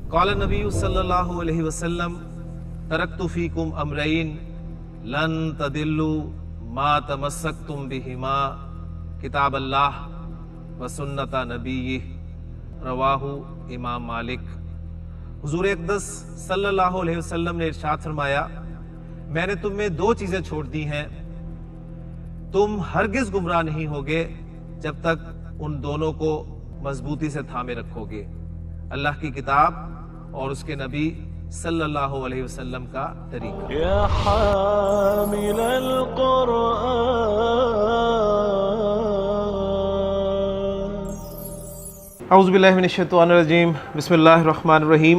क़ाल नबी सल्लल्लाहु अलैहि वसल्लम तरक्तु फ़ीकुम अमरैन लन तदिल्लु मा तमस्सक्तुम बिहिमा किताब अल्लाह व सुन्नत नबीय्यिह रवाहु इमाम मालिक। हुज़ूर अक़दस सल्लल्लाहु अलैहि वसल्लम ने इरशाद फरमाया, मैंने तुम में दो चीजें छोड़ दी हैं, तुम हरगिज गुमराह नहीं होगे जब तक उन दोनों को मजबूती से थामे रखोगे, अल्लाह की किताब और उसके नबी सल्लल्लाहु अलैहि वसल्लम का तरीका। या हामिल औज़ु बिल्लाहि मिनश शैतानिर रजीम, बिस्मिल्लाहिर रहमानिर रहीम,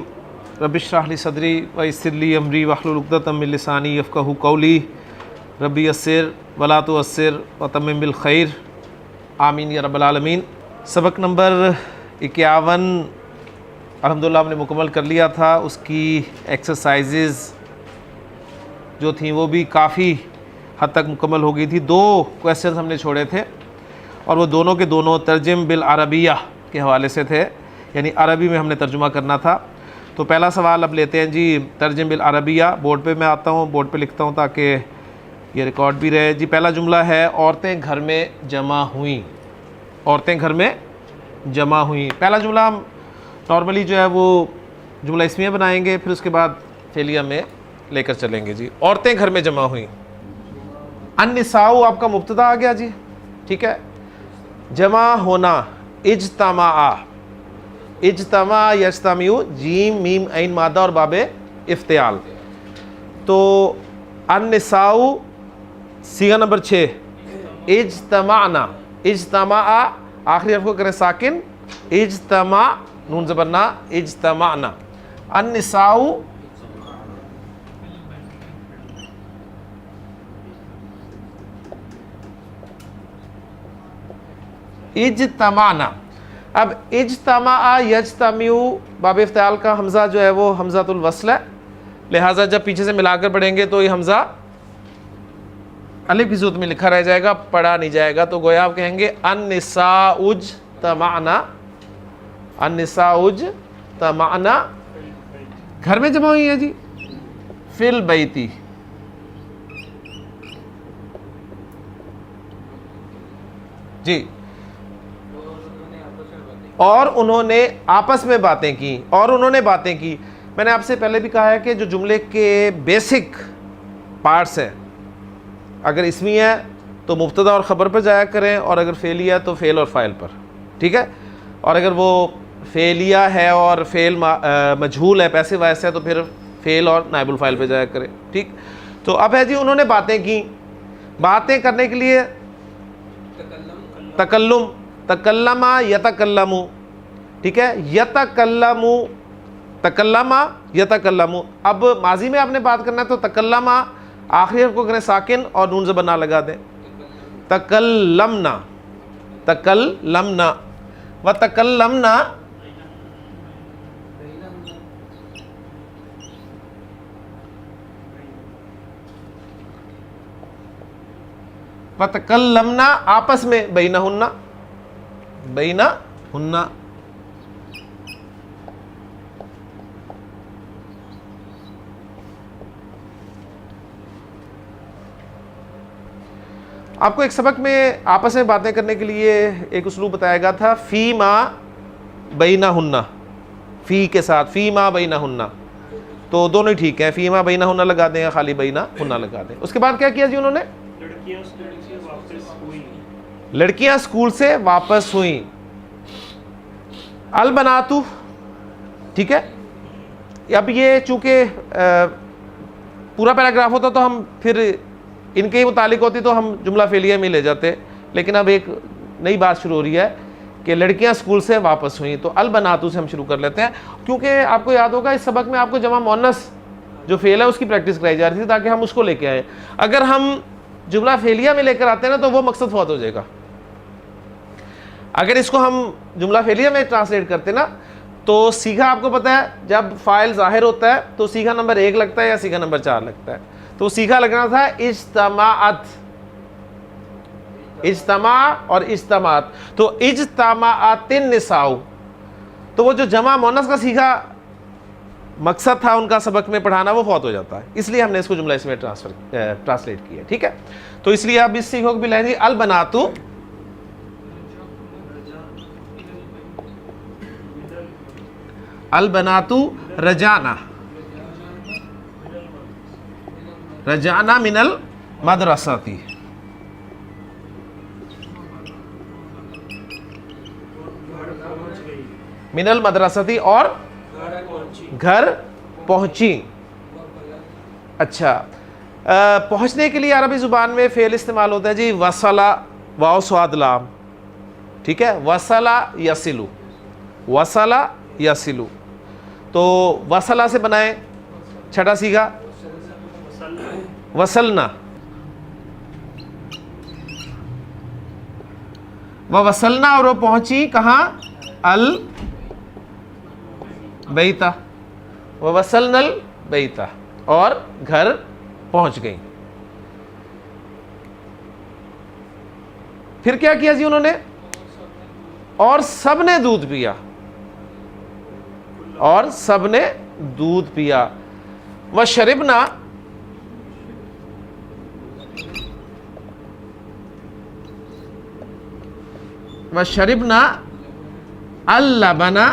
रब्बि इश्रह ली सदरी व यस्सिर ली अमरी वहलुल उक़दतम मिन लिसानी यफ़क़हू क़ौली, रब्बी यस्सिर वला तुअस्सिर व तम्मिम बिल खैर, आमीन या रब्बल आलमीन। सबक नंबर 51 अल्हम्दुलिल्लाह हमने मुकम्मल कर लिया था। उसकी एक्सरसाइजेज़ जो थी वो भी काफ़ी हद तक मुकम्मल हो गई थी। 2 क्वेश्चन हमने छोड़े थे और वो दोनों के दोनों तर्जुम बिल अरबिया के हवाले से थे, यानी अरबी में हमने तर्जुमा करना था। तो पहला सवाल अब लेते हैं जी, तर्जुम बिल अरबिया। बोर्ड पे मैं आता हूँ, बोर्ड पे लिखता हूँ ताकि ये रिकॉर्ड भी रहे जी। पहला जुमला है, औरतें घर में जमा हुईं। औरतें घर में जमा हुईं। पहला जुमला हम नॉर्मली जो है वो जुमला इसमिया बनाएंगे, फिर उसके बाद फेलिया में लेकर चलेंगे जी। औरतें घर में जमा हुईं। अन्निसाउ आपका मुब्तदा आ गया जी, ठीक है। जमा होना, इज्तमा, इज्तमा यज्तमिउ, जीम मीम ऐन मादा और बाबे इफ्तियाल। तो अन्निसाउ सीगा नंबर 6, इज्तमाना, इज्तमा आखिरी हर्फ को करें साकिन, इज्तमा नून ज़बरना, इज्तमाना। अन्निसाउ इज्तमाना। अब इज्तमा यज्तमिउ बाब इफ्तियाल का हमज़ा जो है वो हमज़ातुल वस्ल है, लिहाजा जब पीछे से मिलाकर पढ़ेंगे तो ये हमज़ा अलिफ की सूरत में लिखा रह जाएगा, पढ़ा नहीं जाएगा। तो गोया आप कहेंगे अन्निसाउज तमाना, अन्निसाउज तमाना, घर में जमा हुई है जी। फिल बैती, जी। और उन्होंने आपस में बातें की, और उन्होंने बातें की। मैंने आपसे पहले भी कहा है कि जो जुमले के बेसिक पार्ट्स हैं, अगर इसमी है तो मुब्तदा और ख़बर पर जाया करें, और अगर फेलिया है तो फ़ेल और फ़ाइल पर, ठीक है। और अगर वो फेलिया है और फ़ेल मजहूल है, पैसे वायस है, तो फिर फ़ेल और नाइबुल फ़ाइल पे जाया करें, ठीक। तो अब है जी, उन्होंने बातें की। बातें करने के लिए तकल्लुम, तकल्लमा यतकल्लमु, ठीक है। यतकल्लमु, तकल्लमा यतकल्लमु। अब माजी में आपने बात करना है तो तकल्लमा आखिरी हर्फ को करें साकिन और नून ज़बरना लगा दें। तकल्लमना, तकल्लमना व तकल्लमना, व तकल्लमना आपस में बैनहुन्ना, बैनहुन्ना। आपको एक सबक में आपस में बातें करने के लिए एक उसलूब बताया गया था, फ़ी मा बैनहुन्ना, फ़ी के साथ फ़ी मा बैनहुन्ना, तो दोनों ही ठीक है। फ़ी मा बैनहुन्ना लगा दें या खाली बैनहुन्ना लगा दें। उसके बाद क्या किया जी उन्होंने, लड़कियां स्कूल से वापस हुई। अल बनातु, ठीक है। अब ये चूंकि पूरा पैराग्राफ होता तो हम फिर इनके ही मुतालिक होती तो हम जुमला फेलिया में ले जाते, लेकिन अब एक नई बात शुरू हो रही है कि लड़कियां स्कूल से वापस हुई। तो अल बनातु से हम शुरू कर लेते हैं, क्योंकि आपको याद होगा इस सबक में आपको जमा मोनस जो फेल है उसकी प्रैक्टिस कराई जा रही थी ताकि हम उसको लेके आए। अगर हम जुमला फेलिया में लेकर आते हैं ना तो वो मकसद फौत हो जाएगा। अगर इसको हम जुमला फेलिया में ट्रांसलेट करते ना तो सीखा आपको पता है, जब फाइल जाहिर होता है तो सीखा नंबर 1 लगता है या सीखा नंबर 4 लगता है। तो सीखा लगना था इज्तमाअत, इज्तमा और इज्तमात। तो इज्तमाअतिन निसाउ, तो वो जो जमा मोनस का सीखा मकसद था उनका सबक में पढ़ाना वो फौत हो जाता है, इसलिए हमने इसको जुमला इसमें ट्रांसलेट किया। ठीक है, तो इसलिए आप इस सीखोगे भी लाएंगे अल बनातु रजाना, रजाना मिनल मदरसाती, मिनल मदरसाती और घर पहुंची। अच्छा, पहुंचने के लिए अरबी ज़ुबान में फ़ेल इस्तेमाल होता है जी वसला, वाव स्वाद लाम। ठीक है, वसला यसिलु, वसला यसिलु। तो वसला से बनाएं, छठा सीखा वसलना, वह वसलना और वो पहुंची कहाँ, अल बैता, वह वसलनल बैता और घर पहुंच गई। फिर क्या किया जी उन्होंने, और सबने दूध पिया, और सबने दूध पिया। वह शरिबना, वह शरिबना अल-लबना,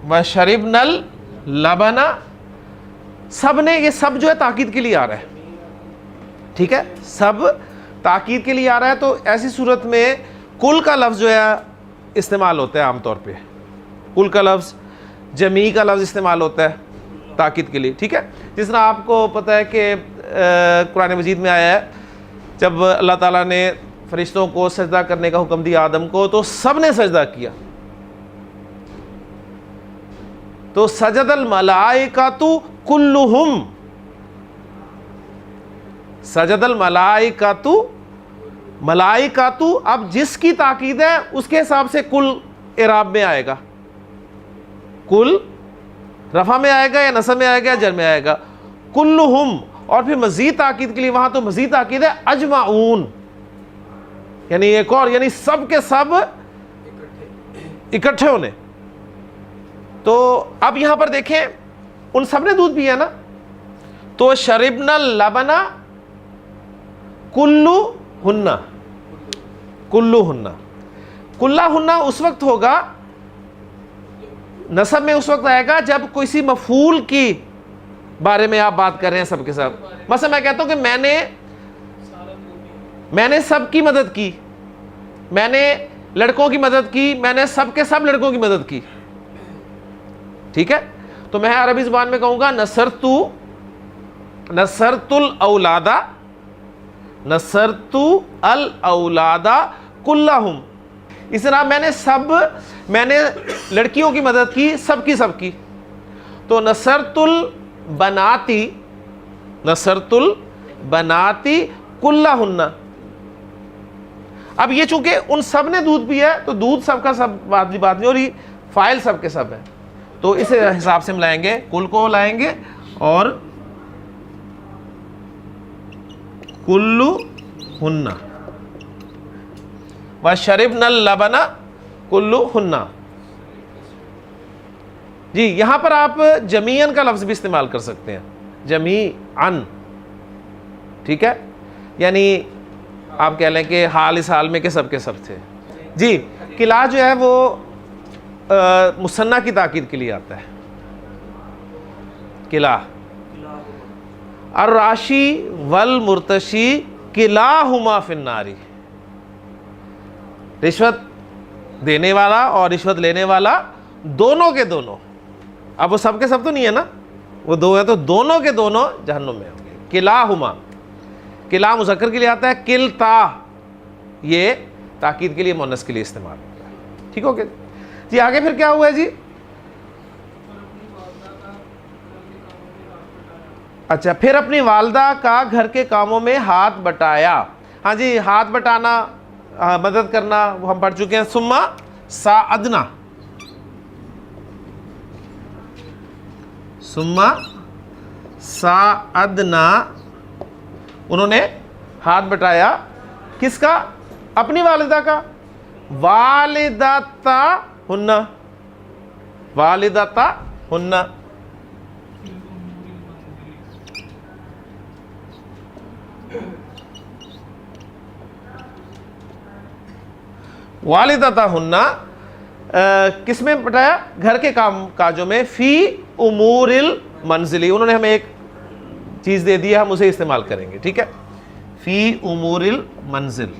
वह शरिबनल लबना। सब ने, ये सब जो है ताकीद के लिए आ रहा है। ठीक है, सब ताकीद के लिए आ रहा है। तो ऐसी सूरत में कुल का लफ्ज़ जो है इस्तेमाल होता है आमतौर पे, कुल का लफ्ज़, जमी का लफ्ज़ इस्तेमाल होता है ताकीद के लिए। ठीक है, जिस तरह आपको पता है कि कुरान मजीद में आया है जब अल्लाह ताला ने फरिश्तों को सजदा करने का हुक्म दिया आदम को, तो सब ने सजदा किया। तो सजदल मलाइकातु कुल्लुहुम, सजदल मलाइकातु, मलाइकातु अब जिसकी ताकीद है उसके हिसाब से कुल इराब में आएगा, कुल रफा में आएगा या नसब में आएगा या जर में आएगा, कुल्लुहुम। और फिर मजीद ताकीद के लिए वहां तो मजीद ताकीद है अजमाऊन, यानी एक और, यानी सब के सब इकट्ठे होने। तो अब यहां पर देखें उन सब ने दूध पिया ना, तो शरिबना लबना कुल्लू हुन्ना, कुल्लू हुन्ना, कुल्ला हुन्ना उस वक्त होगा, नसब में उस वक्त आएगा जब किसी मफूल की बारे में आप बात कर रहे हैं सबके सब। मतलब मैं कहता हूं कि मैंने सबकी मदद की, मैंने लड़कों की मदद की, मैंने सबके सब लड़कों की मदद की। ठीक है, तो मैं अरबी ज़ुबान में कहूंगा नसरतुल औलादा, नसरतु अल औलादा कुल्लाहुम। इस तरह मैंने लड़कियों की मदद की, सबकी सबकी। तो नसरतुल बनाती, नसरतुल बनाती कुल्लाहुन्ना। अब ये चूंकि उन सब ने दूध पिया है तो दूध सबका सब बात नहीं, और ये फाइल सबके सब है, तो इस हिसाब से हम लाएंगे, कुल को लाएंगे और कुल्लु हुन्ना, व शरिबनल लबना कुल्लु हुन्ना। जी, यहां पर आप जमीअन का लफ्ज भी इस्तेमाल कर सकते हैं, जमीअन। ठीक है, यानी आप कह लें कि हाल इस हाल में के सब थे। जी, किला जो है वो मुसन्ना की ताकीद के लिए आता है, किला। अर्राशी वल मुर्तशी किलाहुमा फिन्नारी, रिश्वत देने वाला और रिश्वत लेने वाला दोनों के दोनों, अब वो सब के सब तो नहीं है ना, वो दो है, तो दोनों के दोनों जहन्नुम में होंगे। किलाहुमा, किला मुज़क्कर के लिए आता है, किलता ये ताकीद के लिए, मुन्नस के लिए इस्तेमाल होता है। ठीक हो गया जी। आगे फिर क्या हुआ है जी, अच्छा, फिर अपनी वालदा का घर के कामों में हाथ बटाया। हाँ जी, हाथ बटाना, मदद करना, वो हम पढ़ चुके हैं। सुम्मा साअदना, सुम्मा साअदना, उन्होंने हाथ बटाया किसका, अपनी वालिदा का। वालिदाता हुन्ना, वालिदाता हुन्ना, वालिदाता हुन्ना किस में बताया? घर के काम काजों में। फी उमूरिल मंजिली, उन्होंने हमें एक चीज दे दी है, हम उसे इस्तेमाल करेंगे, ठीक है। फी उमूरिल मंजिल,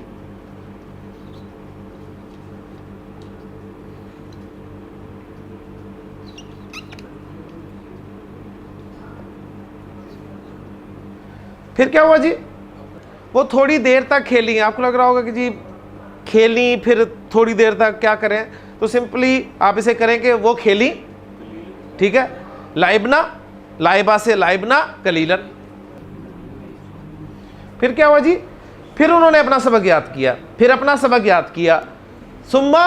फिर क्या हुआ जी? वो थोड़ी देर तक खेली। आपको लग रहा होगा कि जी खेली फिर थोड़ी देर तक क्या करें, तो सिंपली आप इसे करें कि वो खेली, ठीक है। लाइबना, लाइबा से लाइबना कलीलन। फिर क्या हुआ जी? फिर उन्होंने अपना सबक याद किया, फिर अपना सबक याद किया। सुम्मा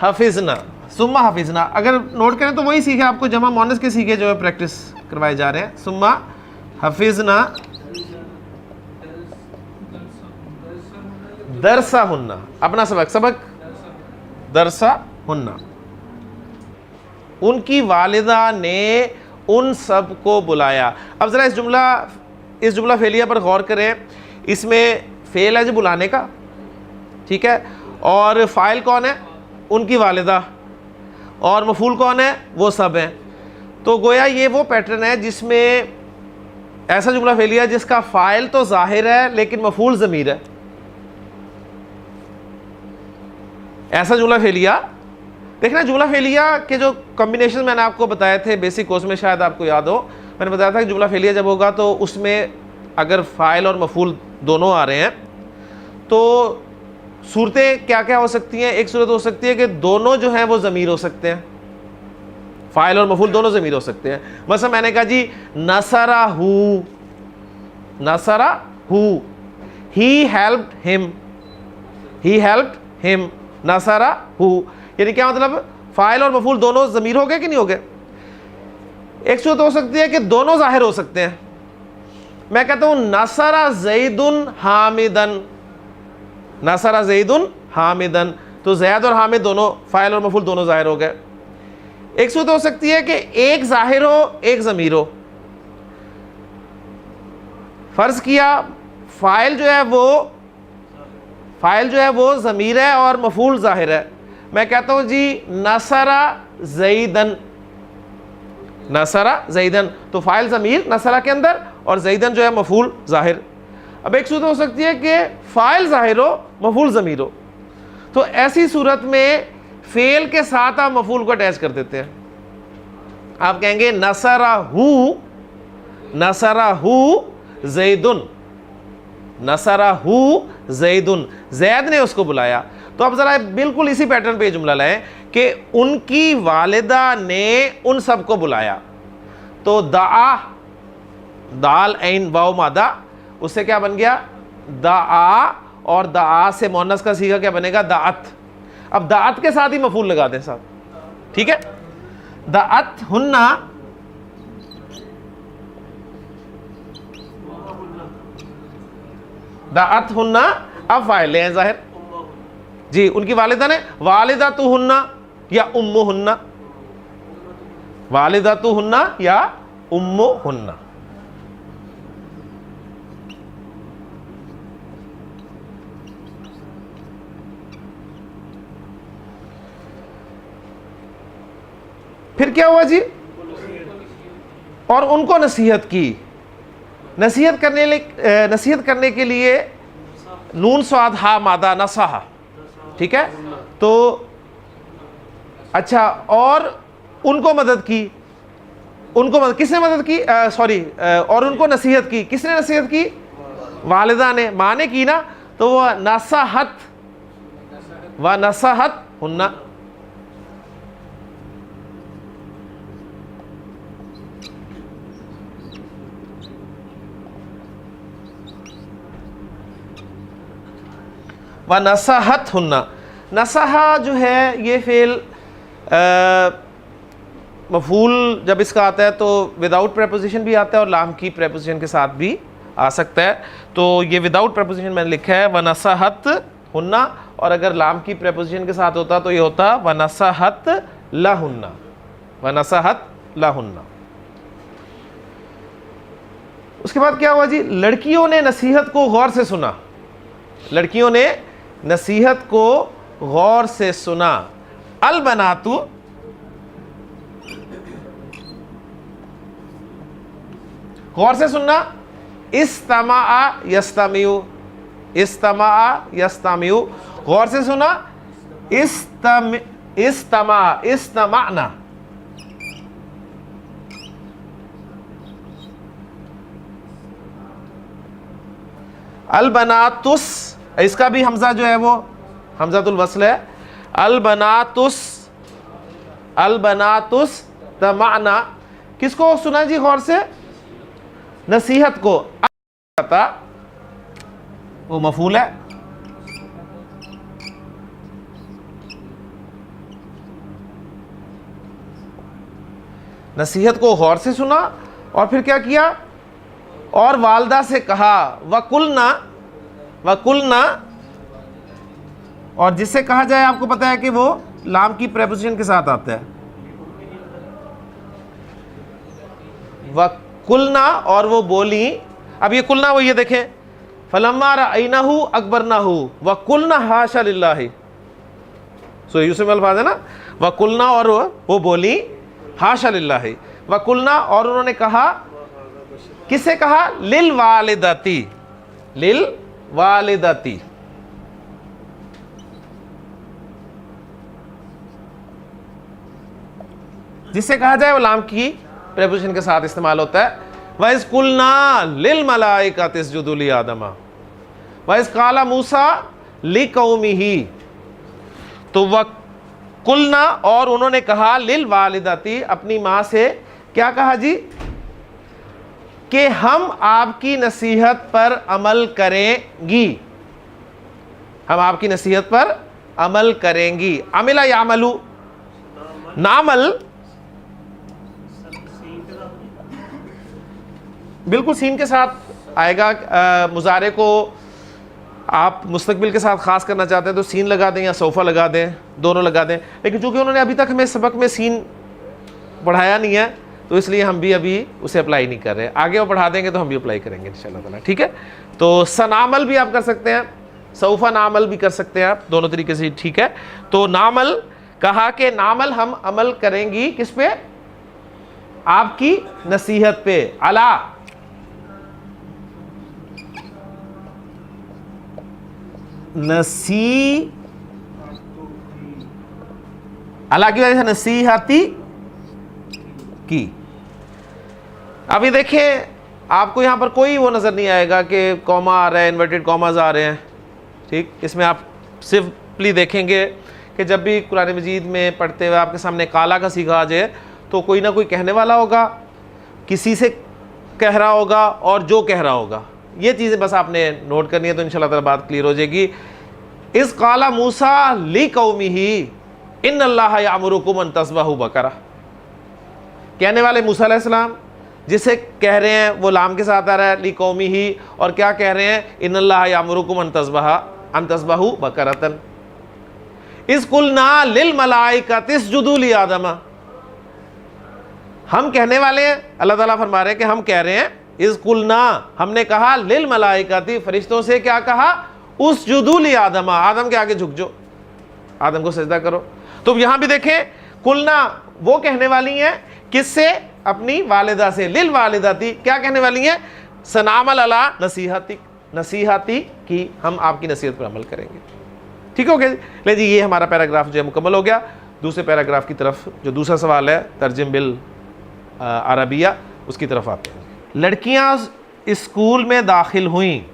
हफिजना, सुम्मा हफिजना, अगर नोट करें तो वही सीखे आपको, जमा मोनस के सीखे जो है प्रैक्टिस करवाए जा रहे हैं। सुम्मा हफिजना दरसा हुन्ना, अपना सबक, सबक दरसा हुन्ना। उनकी वालिदा ने उन सब को बुलाया। अब जरा इस जुमला फेलिया पर गौर करें। इसमें फेल है जो बुलाने का, ठीक है, और फाइल कौन है? उनकी वालिदा, और मफूल कौन है? वो सब हैं। तो गोया ये वो पैटर्न है जिसमें ऐसा जुमला फेलिया जिसका फाइल तो जाहिर है लेकिन मफूल ज़मीर है। ऐसा जुमला फेलिया देखना, जुमला फेलिया के जो कॉम्बिनेशन मैंने आपको बताए थे बेसिक कोर्स में, शायद आपको याद हो, मैंने बताया था कि जुमला फेलिया जब होगा तो उसमें अगर फ़ाइल और मफूल दोनों आ रहे हैं तो सूरतें क्या क्या हो सकती हैं। एक सूरत हो सकती है कि दोनों जो हैं वो ज़मीर हो सकते हैं, फ़ाइल और मफूल दोनों ज़मीर हो सकते हैं। मतलब मैंने कहा जी Nasra who, Nasra who, he helped him, he helped him, Nasra who, यानी क्या मतलब? फ़ाइल और मफूल दोनों ज़मीर हो गए कि नहीं हो गए। एक सूरत हो सकती है कि दोनों ज़ाहिर हो सकते हैं। मैं कहता हूं नसरा ज़ैदुन हामिदन, नसरा ज़ैदुन हामिदन, तो ज़ैद और हामिद दोनों फ़ाइल और मफूल दोनों ज़ाहिर हो गए। एक सूरत हो सकती है कि एक ज़ाहिर हो एक ज़मीर हो। फ़र्ज़ किया फ़ाइल जो है वो ज़मीर है और मफूल ज़ाहिर है। मैं कहता हूं जी नसरा ज़ैदन, नसरा ज़ैदन, तो फ़ाइल ज़मीर नसरा के अंदर और ज़ैदन जो है मफूल ज़ाहिर। अब एक सूरत हो सकती है कि फ़ाइल ज़ाहिर हो मफूल ज़मीर हो, तो ऐसी सूरत में फ़ेल के साथ आप मफूल को अटैच कर देते हैं। आप कहेंगे नसरा हु ज़ैदुन, नसरा हु ज़ैदुन, ज़ैद ने उसको बुलाया। तो अब ज़रा बिल्कुल इसी पैटर्न पे जुमला लाएं कि उनकी वालिदा ने उन सब को बुलाया। तो दाआ, दाल ऐन वाव मादा, उससे क्या बन गया? दाआ, और दाआ से मोनस का सीगा क्या बनेगा? दाअत। अब दाअत के साथ ही मफूल लगा दें साहब, ठीक है। दाअत हुन्ना, दाअत हुन्ना, अब फाइल है जाहिर जी। उनकी वालिदा ने, वालिदा तु हुन्ना या उम्मु हुन्ना, वालिदा तु हुन्ना या उम्मु हुन्ना। फिर क्या हुआ जी? और उनको नसीहत की। नसीहत करने के लिए नून स्वाद हा मादा नसहा, ठीक है। तो अच्छा, और उनको मदद की, उनको मदद किसने मदद की? और उनको नसीहत की, किसने नसीहत की? वालिदा ने, माँ ने की ना, तो वह नसहत व नसहत हुन्ना। व नसहत हुन्ना, नसहा जो है ये फेल मफूल जब इसका आता है तो विदाउट प्रेपोजिशन भी आता है और लाम की प्रेपोजिशन के साथ भी आ सकता है। तो ये विदाउट प्रेपोजिशन मैंने लिखा है व नसहत हुन्ना, और अगर लाम की प्रेपोजिशन के साथ होता तो ये होता व नसहत लहुन्ना, व नसहत लहुन्ना। उसके बाद क्या हुआ जी, लड़कियों ने नसीहत को गौर से सुना, लड़कियों ने नसीहत को गौर से सुना। अल बनातु, गौर से सुनना, इस्तमा यस्तमियु, इस्तमा यस्तमियु, गौर से सुना, इस्तमा इस्तमाना, अल बनातुस, इसका भी हमजा जो है वो हमजातुल वस्ल है। अल बनातुस तमाना, किसको सुना जी गौर से? नसीहत को। वो मफूल है, नसीहत को गौर से सुना और फिर क्या किया, और वालदा से कहा, वकुलना, और जिससे कहा जाए आपको पता है कि वो लाम की प्रेपोजिशन के साथ आता है, वकुलना, और वो बोली। अब ये कुलना, वो ये देखें, फलम्मा रअयनाहु अकबरनाहु वकुलना हाशा लिल्लाहि, सूरह यूसुफ में अल्फाज है ना, वकुलना, और वो बोली हाशा लिल्लाहि, वकुलना, और उन्होंने कहा, किससे कहा? लिल वालिदती, लिल वालिदती, जिससे कहा जाए वो लाम की प्रेपोजिशन के साथ इस्तेमाल होता है। वइज़ कुलना लिल मलाइकति इसजुदू ली आदमा वइज़ काला मूसा लिकौमिही, तो वह कुलना, और उन्होंने कहा, लिल वालिदती, अपनी माँ से, क्या कहा जी? कि हम आपकी नसीहत पर अमल करेंगी, हम आपकी नसीहत पर अमल करेंगी। अमिला यामलू, नामल बिल्कुल सीन के साथ आएगा। मुजारे को आप मुस्तकबिल के साथ खास करना चाहते हैं तो सीन लगा दें या सोफ़ा लगा दें, दोनों लगा दें, लेकिन चूंकि उन्होंने अभी तक हमें सबक में सीन पढ़ाया नहीं है तो इसलिए हम भी अभी उसे अप्लाई नहीं कर रहे। आगे वो पढ़ा देंगे तो हम भी अप्लाई करेंगे इंशाअल्लाह ताला, ठीक है। तो सनामल भी आप कर सकते हैं, सौफा नामल भी कर सकते हैं आप, दोनों तरीके से, ठीक है। तो नामल कहा कि नामल, हम अमल करेंगी किस पे? आपकी नसीहत पे। अला, अला की वजह से नसीहती की। अभी देखें, आपको यहां पर कोई वो नजर नहीं आएगा कि कॉमा आ रहा है, इन्वर्टेड कॉमाज आ रहे हैं, ठीक। इसमें आप सिंपली देखेंगे कि जब भी कुरान मजीद में पढ़ते हुए आपके सामने काला का सीखा आ जाए तो कोई ना कोई कहने वाला होगा, किसी से कह रहा होगा और जो कह रहा होगा, ये चीज़ें बस आपने नोट करनी है, तो इंशाअल्लाह ताला बात क्लियर हो जाएगी। इस काला मूसा ली कौमिही इन्नल्लाह यामुरुकुम अन तज़बहू बकरा, कहने वाले मूसा अलैहिस्सलाम, जिसे कह रहे हैं वो लाम के साथ आ रहा है, ली कौमिही, और क्या कह रहे हैं? इन्नल्लाह यामुरुकुम अन तज़बहू बकरतन। इस कुलना लिल मलाइकति इसजुदू ली आदमा, हम कहने वाले हैं, अल्लाह ताला फरमा रहे हैं कि हम कह रहे हैं, इस कुलना, हमने कहा, लिल मलाइकति, फरिश्तों से क्या कहा? उसजुदू ली आदमा, आदम के आगे झुक जाओ, आदम को सजदा करो। तो यहां भी देखें, कुलना वो कहने वाली हैं, किससे? अपनी वालिदा से, लिल वालिदाती, क्या कहने वाली हैं? सनामल अला नसीहती की, हम आपकी नसीहत पर अमल करेंगे, ठीक हो गया। ले जी, ये हमारा पैराग्राफ जो है मुकम्मल हो गया। दूसरे पैराग्राफ की तरफ, जो दूसरा सवाल है तर्जुम बिल अरबिया, उसकी तरफ आते हैं। लड़कियां स्कूल में दाखिल हुई,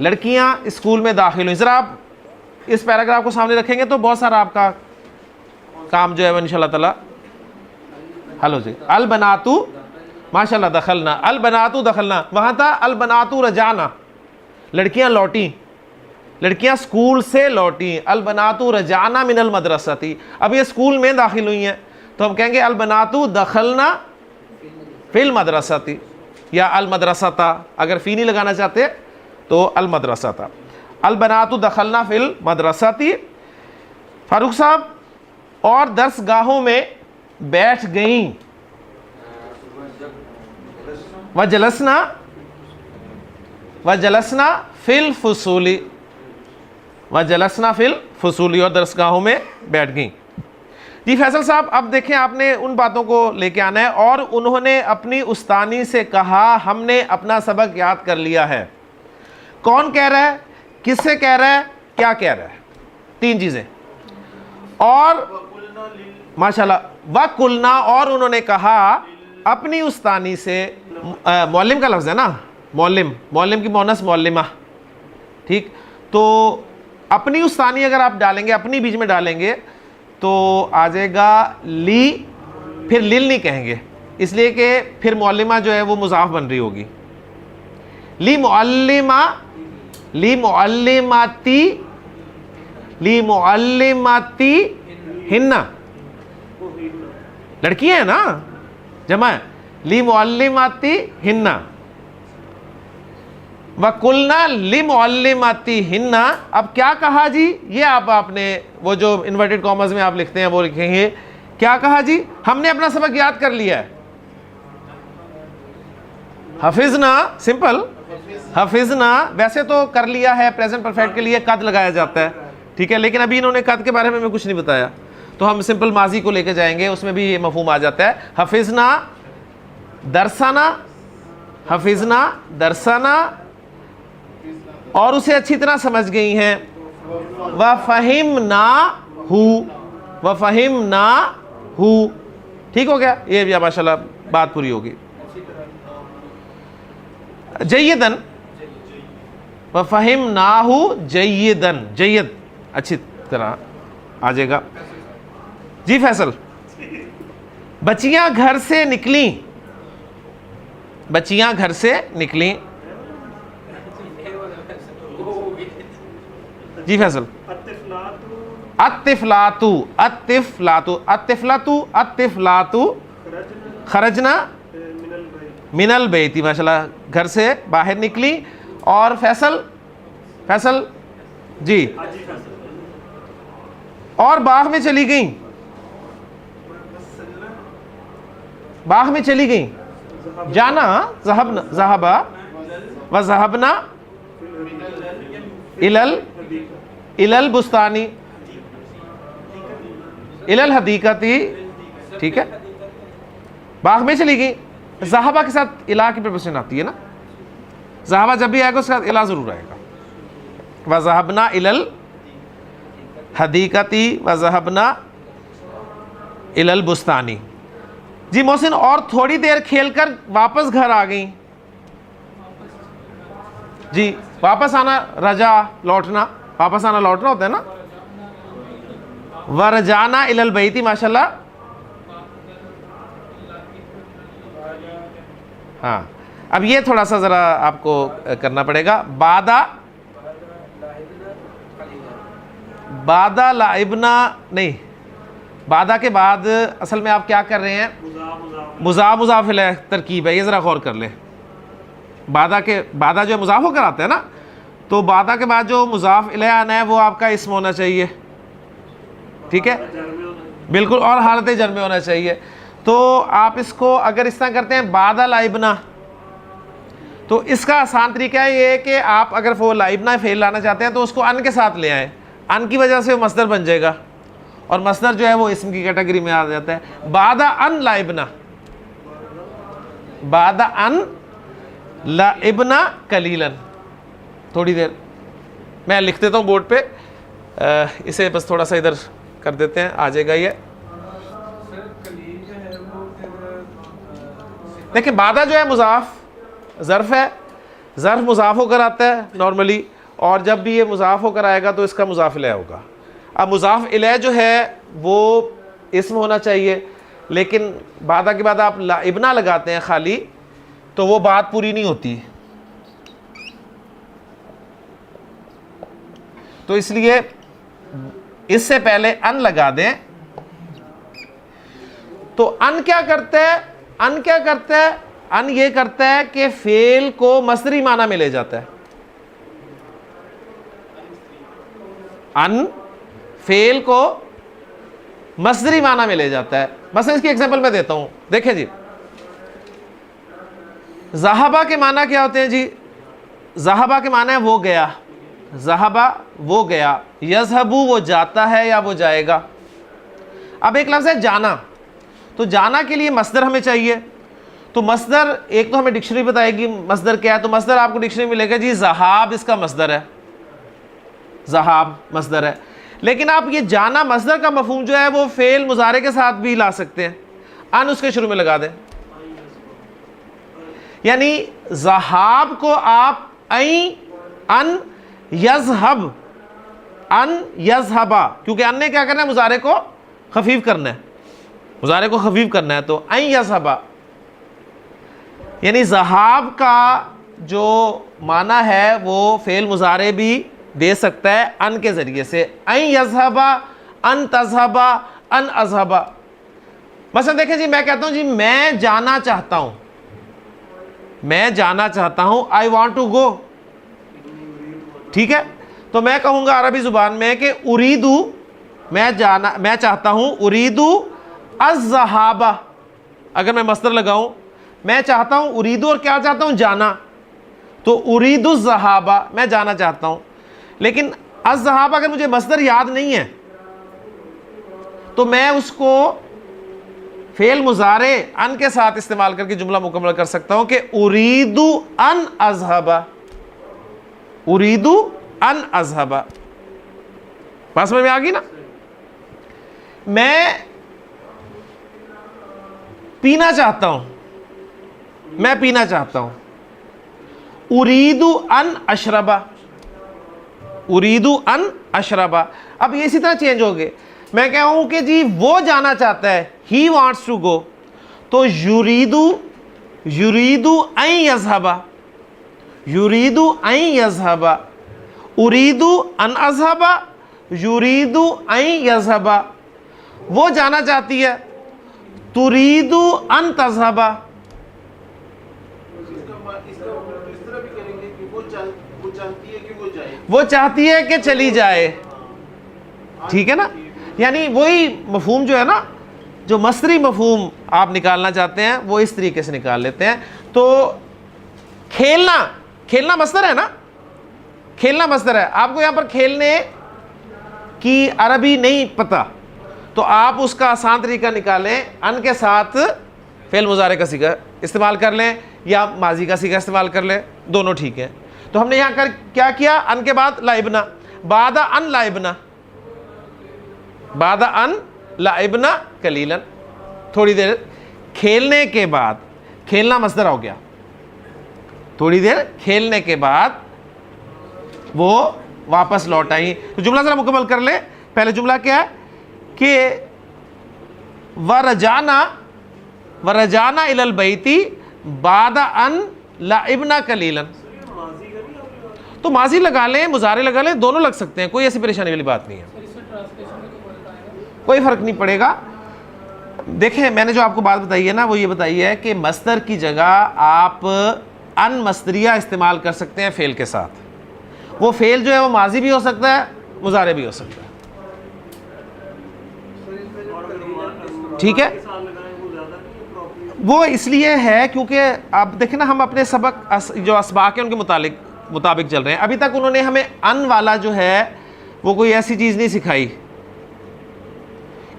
लड़कियां स्कूल में दाखिल हुई। ज़रा आप इस पैराग्राफ को सामने रखेंगे तो बहुत सारा आपका काम जो है वो इंशाअल्लाह ताला हल हो जाए। अल बनातू माशाअल्लाह दखलना, अल बनातू दखलना, वहाँ था अल बनातू रजाना, लड़कियाँ लौटी, लड़कियाँ स्कूल से लौटी। अल बनातू रजाना मिनल मदरसती, अब ये स्कूल में दाखिल हुई हैं तो हम कहेंगे अल बनातू दखलना फिल मदरसती, या अल मदरसता, अगर फ़ी नहीं लगाना चाहते तो अल मदरसता। अल बनातू दखलना फिल मदरसती। फारूक साहब, और दर्सगाहों में बैठ गई, वजलसना फिल फसूली, वजलसना फिल फसूली, और दरसगाहों में बैठ गई। जी फैसल साहब, अब देखें आपने उन बातों को लेके आना है। और उन्होंने अपनी उस्तानी से कहा हमने अपना सबक याद कर लिया है। कौन कह रहा है, किससे कह रहा है, क्या कह रहा है? तीन चीजें। और माशाल्लाह, वकुलना, और उन्होंने कहा अपनी उस्तानी से, मौलिम का लफ्ज़ है ना, मौलिम की मोनस मौलिमा, ठीक। तो अपनी उस्तानी अगर आप डालेंगे, अपनी बीच में डालेंगे तो आ जाएगा ली, फिर लिल नहीं कहेंगे, इसलिए कि फिर मौलिमा जो है वो मुज़ाफ बन रही होगी। ली मुअल्लिमाती हिन्ना, लड़कियां हैं ना, जमा है, ली मुअल्लिमाती हिन्ना, वकुलना ली मुअल्लिमाती हिन्ना। अब क्या कहा जी, ये आपने वो जो इन्वर्टेड कॉमर्स में आप लिखते हैं वो लिखेंगे, क्या कहा जी, हमने अपना सबक याद कर लिया है। हफिजना, सिंपल, हफिजना वैसे तो कर लिया है, प्रेजेंट परफेक्ट के लिए कद लगाया जाता है, ठीक है, लेकिन अभी इन्होंने कद के बारे में कुछ नहीं बताया, तो हम सिंपल माजी को लेके जाएंगे, उसमें भी ये मफहूम आ जाता है। हफिजना दरसना, हफिजना दरसना, और उसे अच्छी तरह समझ गई हैं। वफ़हिमना हु, ठीक हो गया, ये भी माशाल्लाह बात पूरी होगी। जय्यदन, वफ़हिमनाहु जय्यदन, जय्यद अच्छी तरह आ जाएगा। जी फैसल, बच्चियां घर से निकली, बच्चियां घर से निकली। जी फैसल, अत्तिफलातु, अत्तिफलातु, अत्तिफलातु, अत्तिफलातु खरजना मिनल बैती, माशाल्लाह घर से बाहर निकली। और फैसल जी, और बाग में चली गई, बाग में चली गई, जाना, ज़हबना, ज़हबा व ज़हबना इलल बुस्तानी, इलल हदीकती, ठीक है, बाग में चली गई। ज़हबा के साथ इला की प्रिपोजिशन आती है ना, ज़हबा जब भी आएगा उसके साथ इला ज़रूर आएगा। व ज़हबना इलल हदीकती व ज़हबना इलल बुस्तानी। जी मोहसिन, और थोड़ी देर खेलकर वापस घर आ गई। जी वापस आना, रजा लौटना, वापस आना लौटना होता है ना। वरजाना इलल बैती, माशाल्लाह, हाँ। अब ये थोड़ा सा ज़रा आपको करना पड़ेगा। बादा लाइबना नहीं, बादा के बाद असल में आप क्या कर रहे हैं, मुज़ाफ इलैह तरकीब है, ये ज़रा गौर कर लें। बादा जो है मुज़ाफ होकर आता है ना, तो बादा के बाद जो मुज़ाफ इलैह आना है वो आपका इस्म होना चाहिए, ठीक है, बिल्कुल, और हालत जर में होना चाहिए। तो आप इसको अगर इस तरह करते हैं बादा लाइबना, तो इसका आसान तरीका ये है कि आप अगर वो लाइबना फेल लाना चाहते हैं तो उसको अन के साथ ले आएँ, अन की वजह से वो मसदर बन जाएगा, और मसदर जो है वो इस्म की कैटेगरी में आ जाता है। बादा अन लाइबना, बादा अन लाइबना कलीलन, थोड़ी देर मैं लिख देता हूँ बोर्ड पे, इसे बस थोड़ा सा इधर कर देते हैं, आ जाएगा ये। देखिए बादा जो है मुज़ाफ ज़र्फ़ है, ज़र्फ़ मुज़ाफ होकर आता है नॉर्मली, और जब भी ये मुज़ाफ होकर आएगा तो इसका मुज़ाफ इलैह होगा। अब मुज़ाफ इलैह जो है वो इस्म होना चाहिए, लेकिन बादा के बाद आप लाइबना लगाते हैं खाली, तो वो बात पूरी नहीं होती। तो इसलिए इससे पहले अन लगा दें। तो अन क्या करता है, अन क्या करता है, अन ये करता है कि फेल को मसदरी माना में ले जाता है। अन फेल को मसदरी माना में ले जाता है। मसलन इसकी एग्जांपल मैं देता हूं, देखिए जी, ज़हाबा के माना क्या होते हैं जी? ज़हाबा के माना है वो गया, ज़हाबा वो गया, यज़हबू वो जाता है या वो जाएगा। अब एक लफ्ज़ है जाना, तो जाना के लिए मसदर हमें चाहिए, तो मसदर एक तो हमें डिक्शनरी बताएगी मसदर क्या है, तो मसदर आपको डिक्शनरी मिलेगा जी ज़हाब इसका मसदर है, ज़हाब मसदर है। लेकिन आप ये जाना मसदर का मफहूम जो है वो फेल मुजारे के साथ भी ला सकते हैं, अन उसके शुरू में लगा दें, यानी ज़हाब को आप अन यज़हब, अन यज़हबा, क्योंकि अन ने क्या करना है? मुजारे को खफीफ करना है, मुजारे को खफीफ करना है, तो अन यज़हबा, यानी ज़हाब का जो माना है वो फेल मुजारे भी दे सकता है अन के ज़रिए से, अन यज़हबा, अन तज़हबा, अन अज़हबा। मसलन देखें जी, मैं कहता हूं जी मैं जाना चाहता हूं, मैं जाना चाहता हूं, आई वॉन्ट टू गो, ठीक है, तो मैं कहूंगा अरबी ज़ुबान में कि उरीदू, मैं चाहता हूं, उरीदू अज़्ज़हाबा, अगर मैं मस्दर लगाऊं, मैं चाहता हूं उरीदू और क्या चाहता हूं? जाना, तो उरीदु ज़हाबा, मैं जाना चाहता हूं। लेकिन अज़्ज़हाबा अगर मुझे मस्दर याद नहीं है तो मैं उसको फेल मुजारे अन के साथ इस्तेमाल करके जुमला मुकम्मल कर सकता हूं कि उरीदु अन अज़हबा, उरीदु अन अज़हबा। बात समझ में आ गई ना? मैं पीना चाहता हूं, मैं पीना चाहता हूं, उरीदु अन अशरबा, उरीदु अन अशरबा। अब ये इसी तरह चेंज हो गए, मैं कहूं कि जी वो जाना चाहता है, ही वॉन्ट्स टू गो, तो युरीदु, युरीदु अन यज़हबा, युरीदु अन यज़हबा, उरीदु अन अज़हबा, युरीदु अन यज़हबा। वो जाना चाहती है, तुरीदु अन तज़हबा। वो चाहती है कि चली जाए, ठीक है ना? यानी वही मफहूम जो है ना, जो मसदरी मफहूम आप निकालना चाहते हैं वो इस तरीके से निकाल लेते हैं। तो खेलना, खेलना मसदर है ना, खेलना मसदर है। आपको यहां पर खेलने की अरबी नहीं पता तो आप उसका आसान तरीका निकालें, अन के साथ फेल मुजारे का सीगा इस्तेमाल कर लें या माजी का सीगा इस्तेमाल कर लें, दोनों ठीक है। तो हमने यहां कर क्या किया? अन के बाद लाइबना, बादा अन लाइबना, बादा अन लाइबना कलीलन, थोड़ी देर खेलने के बाद, खेलना मसदर हो गया, थोड़ी देर खेलने के बाद वो वापस लौट आई। तो जुमला जरा मुकम्मल कर ले। पहले जुमला क्या है कि वरजाना, वरजाना इलल बैती बादा अन लाइबना कलीलन। तो माजी लगा लें, मुजारे लगा लें, दोनों लग सकते हैं, कोई ऐसी परेशानी वाली बात नहीं है, कोई फर्क नहीं पड़ेगा। देखें मैंने जो आपको बात बताई है ना, वो ये बताई है कि मस्दर की जगह आप अन मस्दरिया इस्तेमाल कर सकते हैं फेल के साथ। वो फेल जो है वो माजी भी हो सकता है, मुजारे भी हो सकता है, ठीक है? वो इसलिए है क्योंकि आप देखें ना, हम अपने सबक जो असबाक है उनके मुताबिक चल रहे हैं। अभी तक उन्होंने हमें अन वाला जो है वो कोई ऐसी चीज़ नहीं सिखाई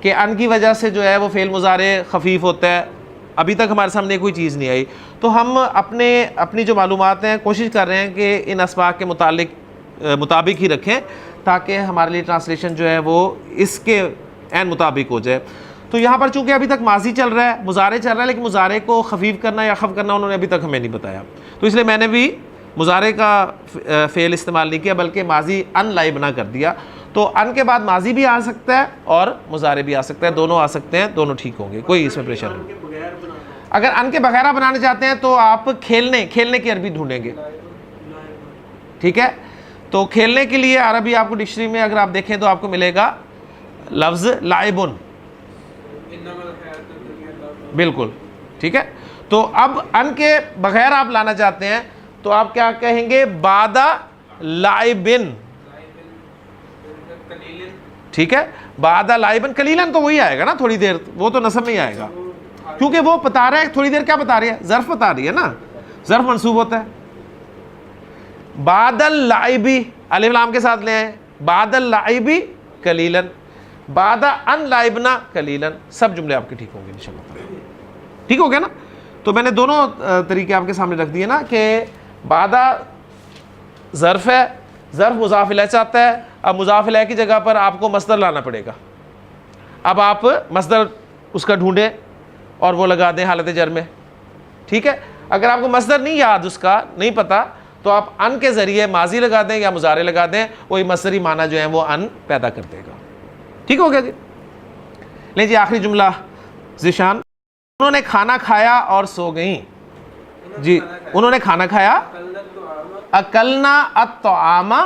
कि अन की वजह से जो है वो फेल मुजारे खफीफ होता है, अभी तक हमारे सामने कोई चीज़ नहीं आई। तो हम अपनी जो मालूमात हैं कोशिश कर रहे हैं कि इन असबाक के मुताबिक ही रखें ताकि हमारे लिए ट्रांसलेशन जो है वो इसके एन मुताबिक हो जाए। तो यहाँ पर चूँकि अभी तक माजी चल रहा है, मुजारे चल रहा है, लेकिन मुजारे को खफीफ करना या खफ करना उन्होंने अभी तक हमें नहीं बताया, तो इसलिए मैंने भी मुजारे का फ़ेल इस्तेमाल नहीं किया बल्कि माजी अन लाइबना कर दिया। तो अन के बाद माजी भी आ सकता है और मुजारे भी आ सकता है, दोनों आ सकते हैं, दोनों ठीक होंगे, कोई इसमें प्रेशर नहीं। अगर अन के बगैर बनाने चाहते हैं तो आप खेलने की अरबी ढूंढेंगे, ठीक है? तो खेलने के लिए अरबी आपको डिक्शनरी में अगर आप देखें तो आपको मिलेगा लफ्ज़ लाइबुन, बिल्कुल ठीक है। तो अब अन के बगैर आप लाना चाहते हैं तो आप क्या कहेंगे? बादा लाइबिन, ठीक है, बादा लाइबन कलीलन तो वही आएगा ना, थोड़ी देर, वो तो नसब में ही आएगा, क्योंकि वो बता रहा है थोड़ी देर, क्या बता रही है, ज़र्फ बता रही है ना, ज़र्फ मंसूब होता है। बादल लाइबी अलिफ लाम के साथ ले आए, बादल लाइबी कलीलन, बादा अन लाइबना कलीलन, सब जुमले आपके ठीक होंगे इंशाअल्लाह। ठीक हो गया ना। तो मैंने दोनों तरीके आपके सामने रख दिए ना कि बादा ज़र्फ है, ज़र्फ मुज़ाफ़ इलैह चाहता है, अब मुज़ाफ़ इलैह की जगह पर आपको मस्दर लाना पड़ेगा। अब आप मस्दर उसका ढूंढें और वो लगा दें हालत जर में। ठीक है, अगर आपको मस्दर नहीं याद, उसका नहीं पता, तो आप अन के ज़रिए माजी लगा दें या मुजारे लगा दें, वही मस्दरी माना जो है वो अन पैदा कर देगा। ठीक हो गया जी। ले जी आखिरी जुमला ज़िशान, उन्होंने खाना खाया और सो गई। जी, उन्होंने खाना खाया, अकलना अत्तआमा,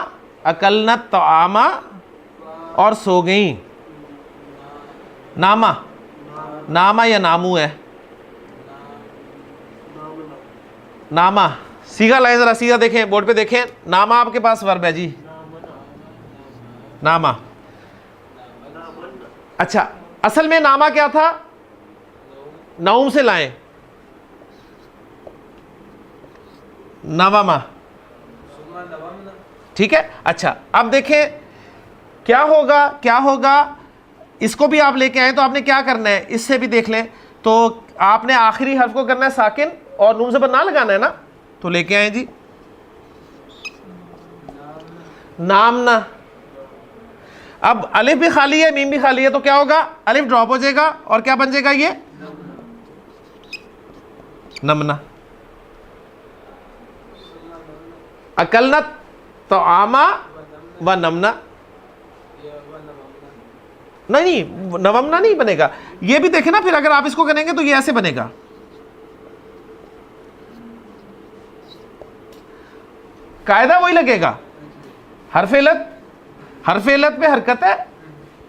अकलना तआमा, और सो गई। नामा, नामा या नामू है, नामा सीगा लाए, जरा सीगा देखें, बोर्ड पे देखें, नामा आपके पास वर्ब है जी, नामा। अच्छा, असल में नामा क्या था, नऊम से लाएं, नवमा। ठीक है, अच्छा अब देखें क्या होगा, क्या होगा, इसको भी आप लेके आए तो आपने क्या करना है, इससे भी देख लें। तो आपने आखिरी हर्फ को करना है साकिन और नून ज़बर ना लगाना है ना, तो लेके आए जी, नामना। अब अलिफ भी खाली है, मीम भी खाली है, तो क्या होगा, अलिफ ड्रॉप हो जाएगा और क्या बन जाएगा, ये नमना। अकलनत तो आमा व नमना, नहीं नवमना नहीं बनेगा, ये भी देखे ना, फिर अगर आप इसको करेंगे तो ये ऐसे बनेगा, कायदा वही लगेगा, हरफेलत, हरफेलत पे हरकत है,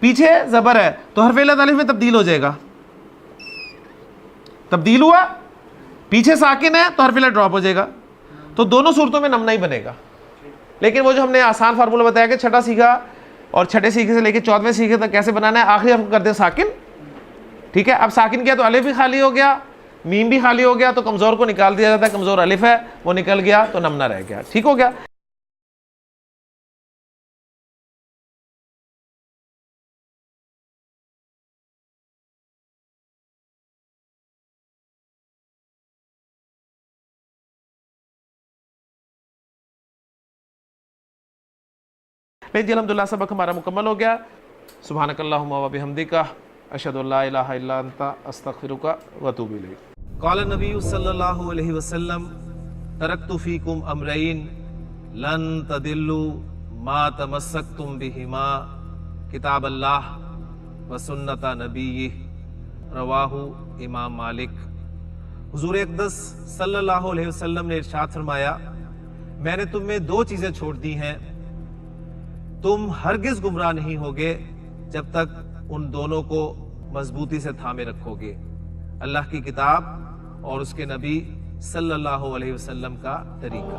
पीछे जबर है, तो हरफेलत अलिफ में तब्दील हो जाएगा, तब्दील हुआ, पीछे साकिन है तो हरफेलत ड्रॉप हो जाएगा, तो दोनों सूरतों में नमना ही बनेगा। लेकिन वो जो हमने आसान फार्मूला बताया कि छठा सीखा और छठे सीखे से लेकर 14वें सीखे तक कैसे बनाना है, आखिरी हर्फ कर दे साकिन। ठीक है, अब साकिन किया तो अलिफ भी खाली हो गया, मीम भी खाली हो गया, तो कमज़ोर को निकाल दिया जाता है, कमज़ोर अलिफ है वो निकल गया तो नमना रह गया। ठीक हो गया। जी अल्हम्दुलिल्लाह सबक हमारा मुकम्मल हो गया। सुब्हानकल्लाहुम्मा व बिहम्दिका अशहदु अल्ला इलाहा इल्ला अंता अस्तगफिरुका व अतूबु इलैक। क़ाल नबी सल्लल्लाहु अलैहि वसल्लम तरक्तु फ़ीकुम अमरैन लन तदिल्लु मा तमस्सक्तुम बिहिमा किताबल्लाह व सुन्नत नबीय्यि रवाहु इमाम मालिक। हुज़ूर अक़दस सल्लल्लाहु अलैहि वसल्लम ने इरशाद फरमाया, मैंने तुम में दो चीज़ें छोड़ दी हैं, तुम हरगिज गुमराह नहीं होगे जब तक उन दोनों को मजबूती से थामे रखोगे, अल्लाह की किताब और उसके नबी सल्लल्लाहु अलैहि वसल्लम का तरीका।